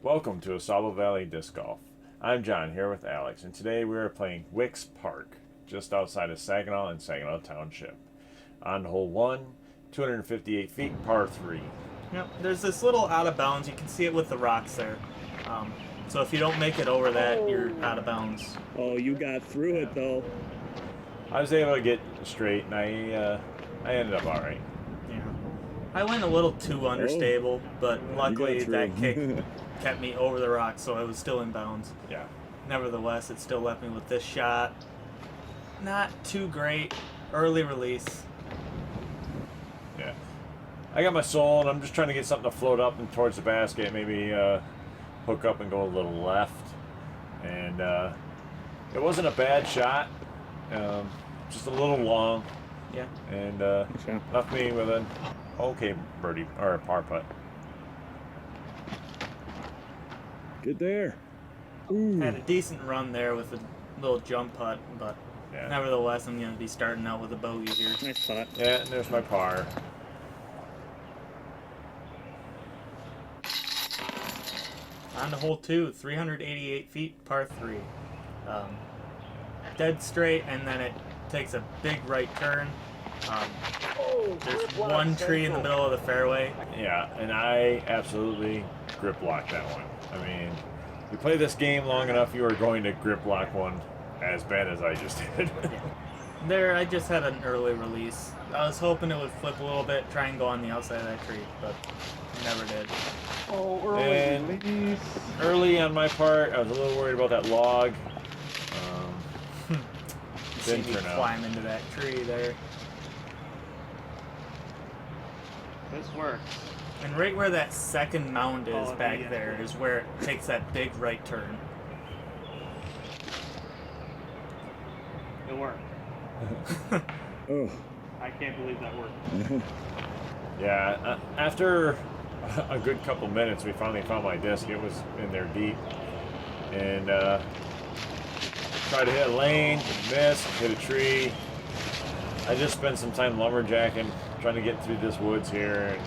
Welcome to Ausable Valley Disc Golf. I'm John here with Alex, and today we are playing Wickes Park, just outside of Saginaw in Saginaw Township. On hole 1, 258 feet, par 3. Yep, there's this little out of bounds. You can see it with the rocks there. So if you don't make it over that, you're out of bounds. Oh, you got through it though. I was able to get straight, and I ended up all right. Yeah, I went a little too understable, but luckily that kick kept me over the rocks, so I was still in bounds. Yeah. Nevertheless, it still left me with this shot. Not too great. Early release. Yeah. I got my soul, and I'm just trying to get something to float up and towards the basket, maybe hook up and go a little left. And it wasn't a bad shot, just a little long. Yeah. And left me with an okay birdie, or a par putt. Good there. Had a decent run there with a little jump putt, but Yeah. nevertheless, I'm going to be starting out with a bogey here. Nice putt. Yeah, and there's my par. On to hole 2, 388 feet, par 3. Dead straight, and then it takes a big right turn. There's one tree in the middle of the fairway. Yeah, and I absolutely grip blocked that one. I mean, you play this game long enough, you are going to grip block one as bad as I just did. There, I just had an early release. I was hoping it would flip a little bit, try and go on the outside of that tree, but it never did. Oh, early And release. early on my part, I was a little worried about that log. See Didn't me turn out. climb into that tree there. This works. And right where that second mound is Oh, back yeah. there is where it takes that big right turn. It worked. Oh. I can't believe that worked. Yeah, after a good couple minutes, we finally found my disc. It was in there deep. And tried to hit a lane, missed, hit a tree. I just spent some time lumberjacking, trying to get through this woods here. And,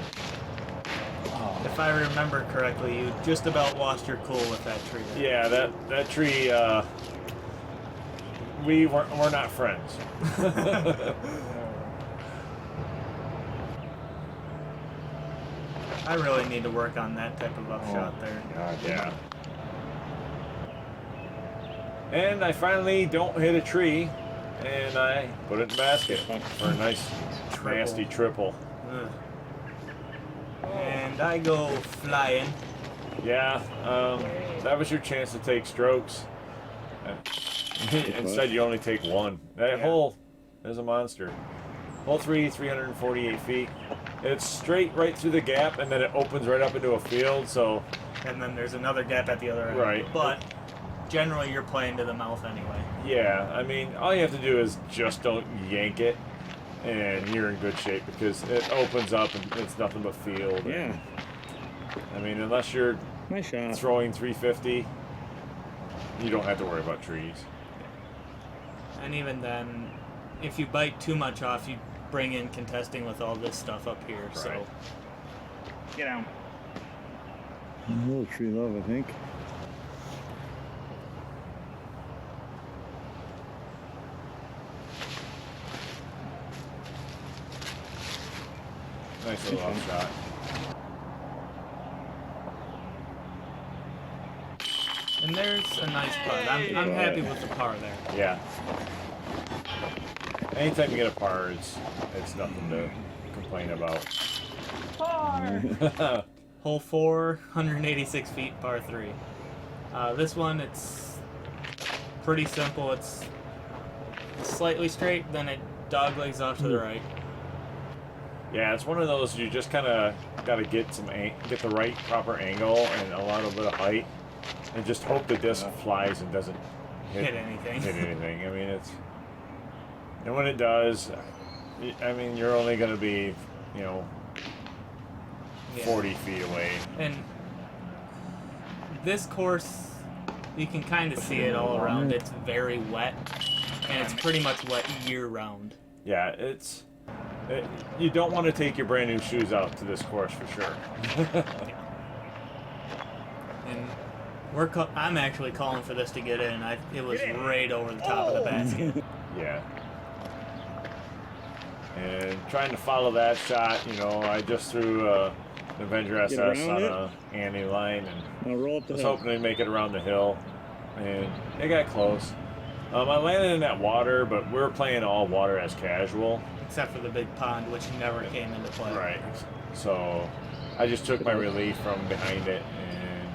If I remember correctly, you just about lost your cool with that tree there. yeah, that tree, we're not friends. I really need to work on that type of upshot there. God, yeah. And I finally don't hit a tree, and I put it in the basket for a nice, nasty triple. Ugh. And I go flying. Yeah, that was your chance to take strokes. Instead, you only take one. That hole is a monster. Hole 3, 348 feet. It's straight right through the gap, and then it opens right up into a field, so... And then there's another gap at the other end. Right. But generally, you're playing to the mouth anyway. Yeah, I mean, all you have to do is just don't yank it, and you're in good shape, because it opens up, and it's nothing but field. Yeah. I mean, unless you're Nice shot. throwing 350, you don't have to worry about trees. And even then, if you bite too much off, you bring in contesting with all this stuff up here. So Right. Get down. A little tree love, I think. Nice little off shot. and there's a nice putt. I'm happy with the par there. Yeah. Anytime you get a par, it's nothing to complain about. Hole 4, 186 feet, par 3. This one, it's pretty simple. It's slightly straight, then it doglegs off to the right. Yeah, it's one of those you just kind of got to get the right proper angle and a little bit of height, and just hope the disc flies and doesn't Hit anything. Hit anything. I mean, and when it does, I mean, you're only going to be, Yeah. 40 feet away. And this course, you can kind of see it all around. It's very wet, and it's pretty much wet year-round. Yeah, you don't want to take your brand new shoes out to this course for sure. And I'm actually calling for this to get in. It was right over the top of the basket. Yeah. And trying to follow that shot, you know, I just threw an Avenger SS on a Annie line and Now roll up the was hill. hoping to make it around the hill, and it got close. I landed in that water, but we were playing all water as casual. Except for the big pond, which never came into play. Right. So I just took my relief from behind it and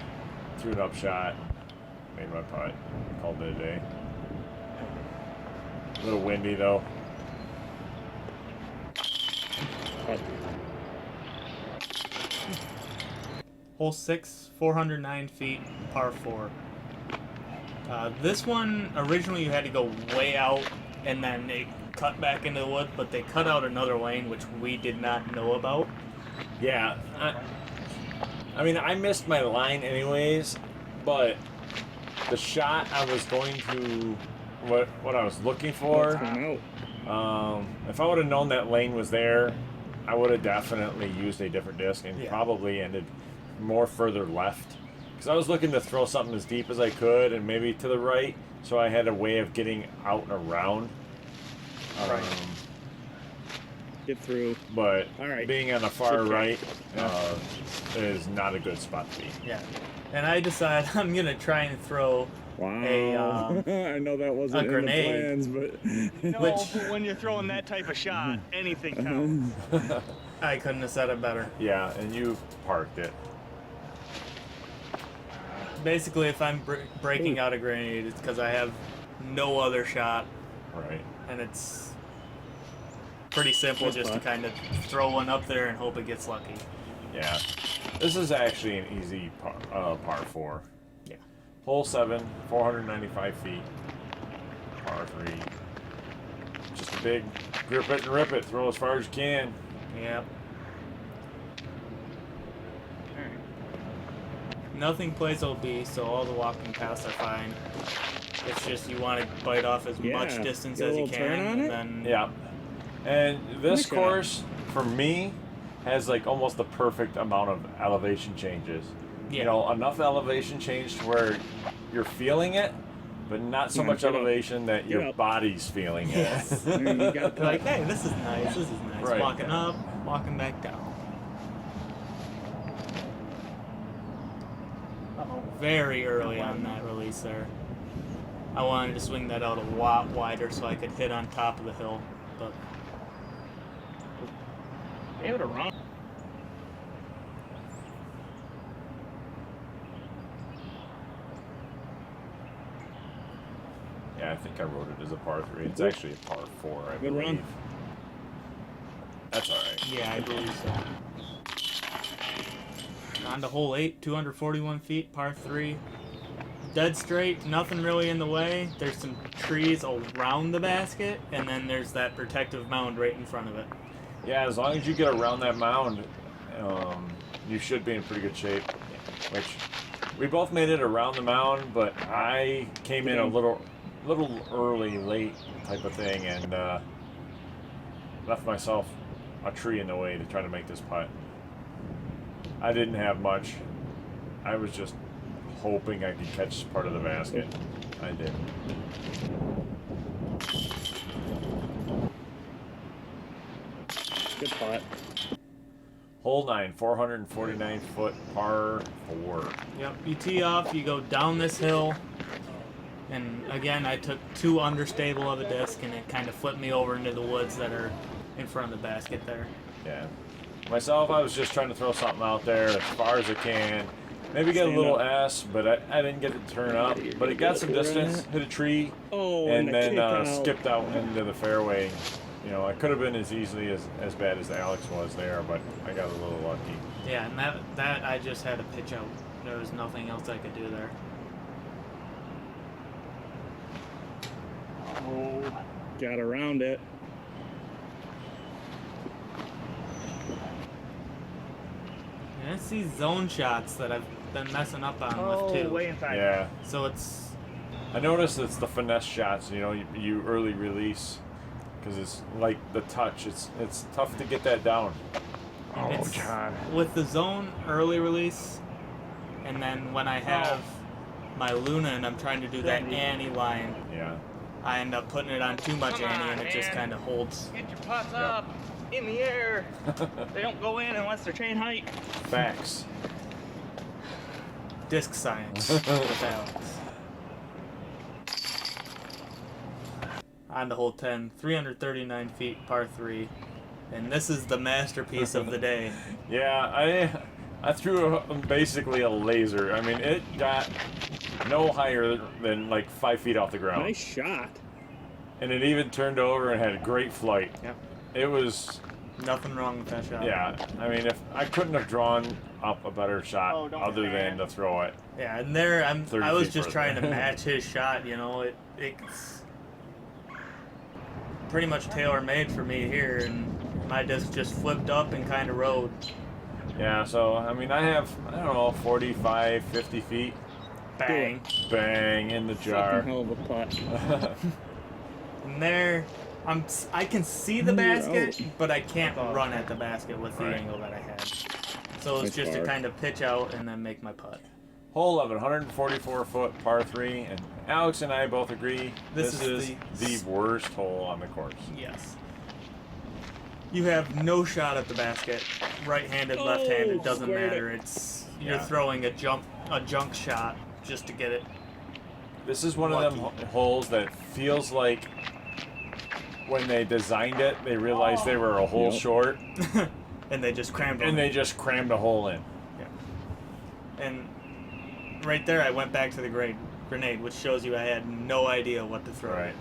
threw an up shot, made my putt, called it a day. A little windy though. Hole 6, 409 feet, par 4. This one, originally you had to go way out and then they cut back into the wood, but they cut out another lane, which we did not know about. Yeah. I mean, I missed my line anyways, but the shot I was going to, what I was looking for, if I would have known that lane was there, I would have definitely used a different disc and probably ended more further left. Because I was looking to throw something as deep as I could and maybe to the right, so I had a way of getting out and around. Right. Get through. But All being on the far right is not a good spot to be. Yeah. And I decided I'm going to try and throw Wow. I know that wasn't in the grenade. plans, but No, but when you're throwing that type of shot, anything counts. I couldn't have said it better. Yeah, and you parked it. Basically, if I'm breaking out a grenade, it's because I have no other shot, Right. and it's pretty simple just to kind of throw one up there and hope it gets lucky. Yeah. This is actually an easy par 4. Yeah. Hole 7, 495 feet. Par 3. Just a big grip it and rip it. Throw as far as you can. Yep. Nothing plays OB, so all the walking paths are fine. It's just you want to bite off as much distance Get a as you little turn can, on and it? then Yeah. And this Nice shot. course, for me, has like almost the perfect amount of elevation changes. Yeah. You know, enough elevation change to where you're feeling it, but not so Yeah, much get up. elevation that Get your up. body's feeling it. Yes. you got You're like, hey, this is nice. This is nice. Right. Walking up, walking back down. Very early on that release there. I wanted to swing that out a lot wider so I could hit on top of the hill, but They would have run. Yeah, I think I wrote it as a par 3. It's actually a par 4, I Good believe. run. That's alright. yeah, I believe so. On to hole 8, 241 feet, par 3. Dead straight, nothing really in the way. There's some trees around the basket, and then there's that protective mound right in front of it. Yeah, as long as you get around that mound, you should be in pretty good shape. Which we both made it around the mound, but I came in a little early, late type of thing, and left myself a tree in the way to try to make this putt. I didn't have much. I was just hoping I could catch part of the basket. I did. Good putt. Hole 9, 449 foot par 4. Yep, you tee off, you go down this hill, and again, I took too understable of a disc, and it kind of flipped me over into the woods that are in front of the basket there. Yeah. Myself, I was just trying to throw something out there as far as I can. Maybe get a little S, but I didn't get it to turn up. But it got some distance, hit a tree, and then skipped out into the fairway. You know, I could have been as easily as bad as Alex was there, but I got a little lucky. Yeah, and that I just had to pitch out. There was nothing else I could do there. Oh, Got around it. And it's these zone shots that I've been messing up on with too. way inside. Yeah. So it's I noticed it's the finesse shots, you know, you early release. Because it's like the touch. It's tough to get that down. Oh, it's, John. with the zone early release And then when I have my Luna and I'm trying to do that Annie line, Yeah. I end up putting it on too much Come Annie, on, and it just man. kind of holds. Get your putts up in the air. They don't go in unless they're chain height. Facts. Disc science with Alex. On to hole 10, 339 feet, par 3. And this is the masterpiece of the day. Yeah, I threw basically a laser. I mean, it got no higher than like 5 feet off the ground. Nice shot. And it even turned over and had a great flight. Yep. It was, Nothing wrong with that shot. yeah. I mean, if I couldn't have drawn up a better shot Oh, don't other fan. than to throw it. Yeah, and there I 30 was feet just further. trying to match his shot, you know. It's pretty much tailor-made for me here, and my disc just flipped up and kind of rode. Yeah, so, I mean, I have, I don't know, 45, 50 feet. Bang. Bang, in the jar. Fucking hell of a putt. And there, I can see the You're basket, out. but I can't run at the basket with the Right. angle that I had. So it's Nice just to par. kind of pitch out and then make my putt. Hole 11, 144 foot par 3, and Alex and I both agree This is is the worst hole on the course. Yes. You have no shot at the basket. Right-handed, left-handed, doesn't squared matter. It's you're Yeah. throwing a junk shot just to get it. This is one of them holes that feels like when they designed it, they realized they were a hole Yep. short, And they just crammed and on they it. just crammed a hole in. And right there, I went back to the grenade, which shows you I had no idea what to throw. Right.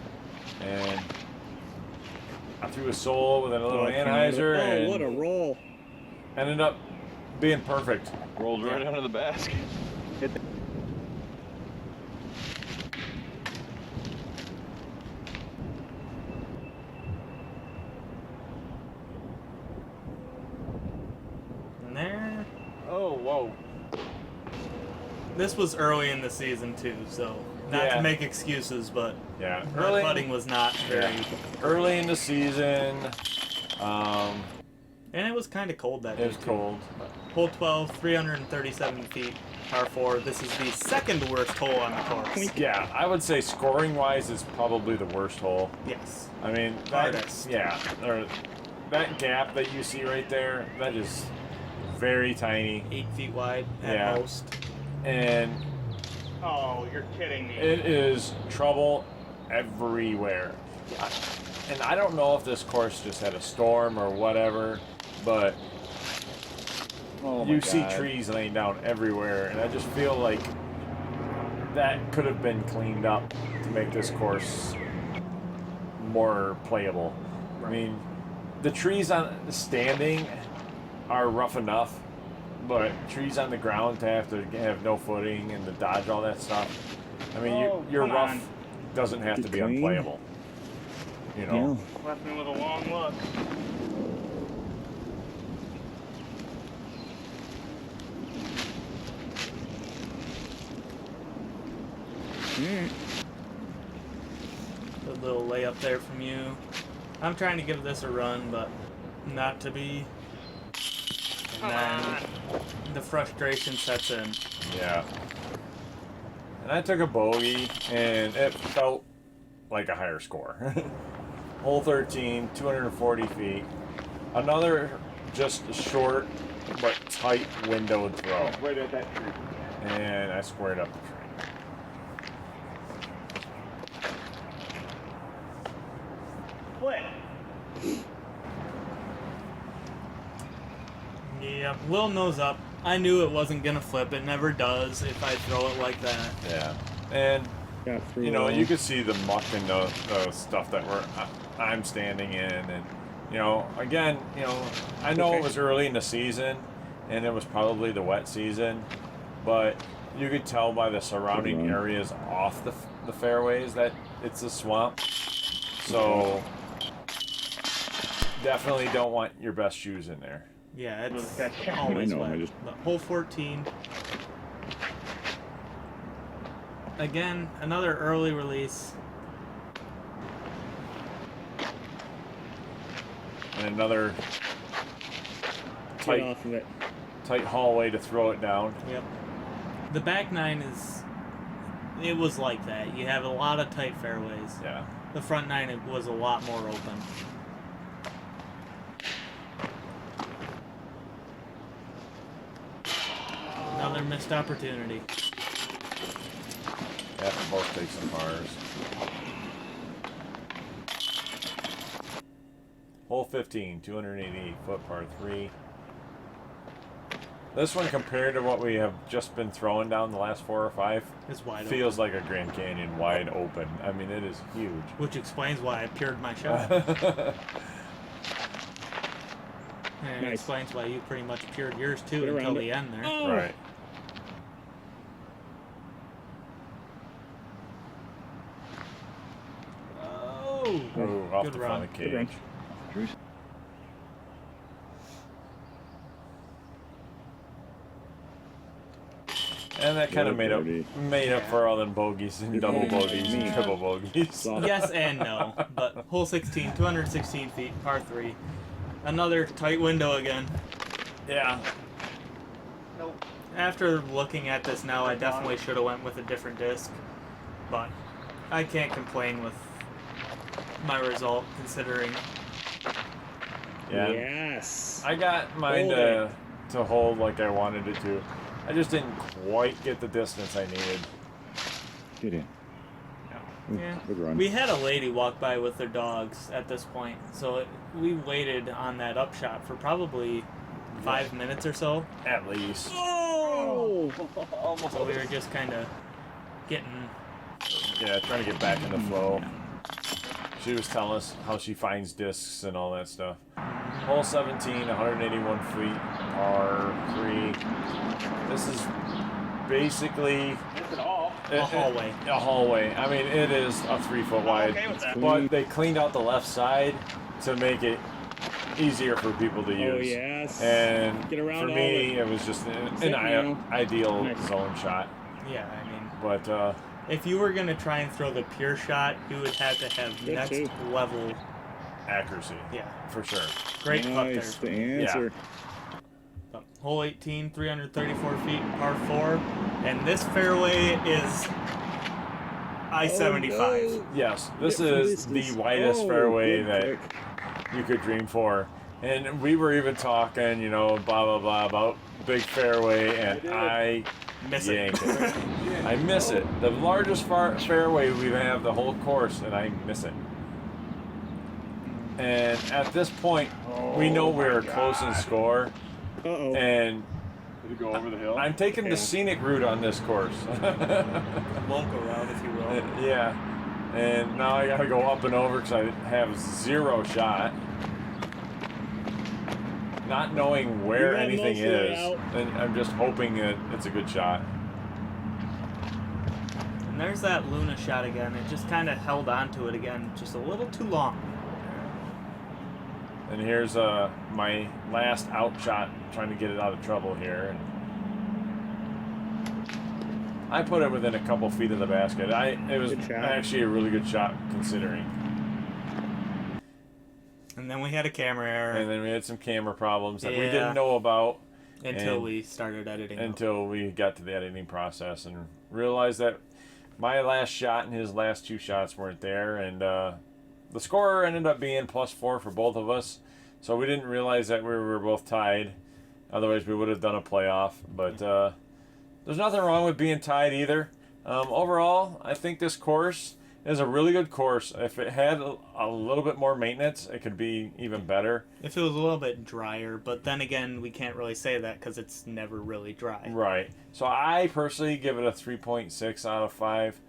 And I threw a sole with a little Oh, anhyzer what a and roll. ended up being perfect. Rolled right under the basket. And there, Oh, whoa. this was early in the season too, so not Yeah. to make excuses, but Yeah. my putting was not very. Early in the season, And it was kind of cold that day. it was too. cold. Hole 12, 337 feet, par 4. This is the second worst hole on the course. Yeah, I would say scoring-wise, it's probably the worst hole. Yes. I mean, that, Hardest. yeah, or that gap that you see right there, that is very tiny, 8 feet wide at Yeah. most. and Oh, you're kidding me. it is trouble everywhere. And I don't know if this course just had a storm or whatever, but Oh my you see God. trees laying down everywhere, and I just feel like that could have been cleaned up to make this course more playable. I mean, the trees on the standing are rough enough, but trees on the ground to have no footing and to dodge all that stuff. I mean, Oh, your come rough on. doesn't have to be Clean. unplayable. You know. Left me with a long look. Mm. A little layup there from you. I'm trying to give this a run, but not to be. And Come then on. the frustration sets in. Yeah. And I took a bogey, and it felt like a higher score. Hole 13, 240 feet. Another just short but tight windowed throw. Right at that tree. And I squared up the tree. Flip. Yeah, little nose up. I knew it wasn't gonna flip. It never does if I throw it like that. Yeah. And, Got through you know, all. you could see the muck and the stuff that I'm standing in. And, you know, again, you know, I know it was early in the season, and it was probably the wet season, but you could tell by the surrounding areas off the fairways that it's a swamp. So definitely don't want your best shoes in there. Yeah, it's I always know, I wet. just- But hole 14. Again, another early release. And another Get tight off of it. hallway to throw it down. Yep. The back nine it was like that. You have a lot of tight fairways. Yeah. The front nine, it was a lot more open. Another missed opportunity. Yeah, both take some pars. Hole 15, 288 foot par 3. This one, compared to what we have just been throwing down the last 4 or 5, It's wide open. feels like a Grand Canyon wide open. I mean, it is huge. Which explains why I pured my shot. And it Nice. explains why you pretty much pured yours too Get until around the it. end there. Oh. Right. Oh! Ooh, off Good the run. front of the Good run. cage. Drews. And that kind of Good made birdie. made up for all them bogeys and double bogeys and triple bogeys. Solid. Yes and no. But hole 16, 216 feet, par 3. Another tight window again. Yeah. After looking at this now, I definitely should have went with a different disc. But I can't complain with my result considering. Yeah. Yes. I got mine Hold to hold like I wanted it to. I just didn't quite get the distance I needed. Get in. Ooh, Yeah. Good run. We had a lady walk by with their dogs at this point, so we waited on that upshot for probably 5 minutes or so. At least. Oh! So we were just kind of getting. Yeah, trying to get back in the flow. She was telling us how she finds discs and all that stuff. Hole 17, 181 feet, par 3. This is basically A hallway. A hallway. I mean, it is a 3 foot wide, okay with that. but they cleaned out the left side to make it easier for people to use. Oh, yes. And Get around for all me, it. it was just an Sit now. ideal Nice. zone shot. Yeah, I mean, But if you were gonna try and throw the pure shot, you would have to have Good next too. level. accuracy, Yeah, for sure. great Nice. putt The there. answer. Hole 18, 334 feet, par 4, and this fairway is I-75. Oh, no. Yes, this Yeah, from is the distance. widest Oh, fairway good that pick. you could dream for. And we were even talking, you know, blah, blah, blah, about big fairway, and I Miss it. yanked it. I miss it. The largest fairway we have the whole course, and I miss it. And at this point, we know we're close in score, Uh-oh. and Did it go over the hill? I'm taking Yeah. the scenic route on this course. Local route, if you will. Yeah. And now I gotta go up and over because I have 0 shot. Not knowing where You got anything most of it is. out. And I'm just hoping that it's a good shot. And there's that Luna shot again. It just kind of held on to it again, just a little too long. And here's my last out shot, trying to get it out of trouble here. And I put it within a couple feet of the basket. It was Good shot. actually a really good shot considering. And then we had a camera error And then we had some camera problems that we Yeah. didn't know about until and- we started editing. until we got to the editing process and realized that my last shot and his last 2 shots weren't there. And the score ended up being +4 for both of us. So we didn't realize that we were both tied. Otherwise, we would have done a playoff. But there's nothing wrong with being tied either. Overall, I think this course is a really good course. If it had a little bit more maintenance, it could be even better. If it was a little bit drier, but then again, we can't really say that because it's never really dry. Right. So I personally give it a 3.6 out of 5.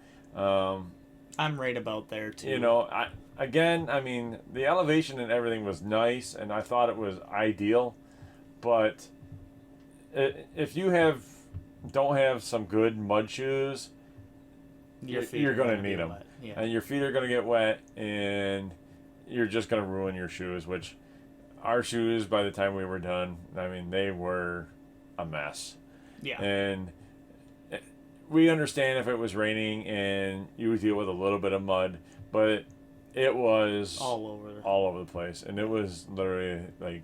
I'm right about there too. You know, I mean, the elevation and everything was nice, and I thought it was ideal. But if you don't have some good mud shoes, Your feet you're are gonna be need 'em. wet. Yeah. and your feet are going to get wet, and you're just going to ruin your shoes, which our shoes, by the time we were done, I mean, they were a mess. Yeah. And we understand if it was raining and you would deal with a little bit of mud, but it was all over. all over the place, and it was literally like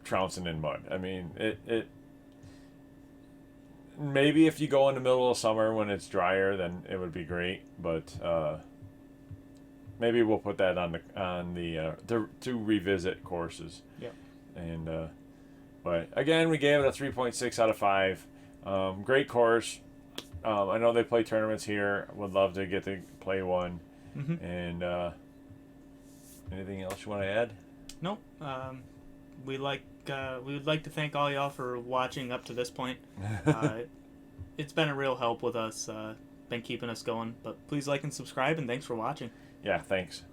trouncing in mud. I mean, it maybe if you go in the middle of summer when it's drier, then it would be great. But maybe we'll put that on the to revisit courses. Yep. And but again, we gave it a 3.6 out of 5. Great course. I know they play tournaments here. Would love to get to play one. Mm-hmm. And anything else you want to add? Nope. We would like to thank all y'all for watching up to this point. It's been a real help with us. Been keeping us going. But please like and subscribe, and thanks for watching. Yeah, thanks.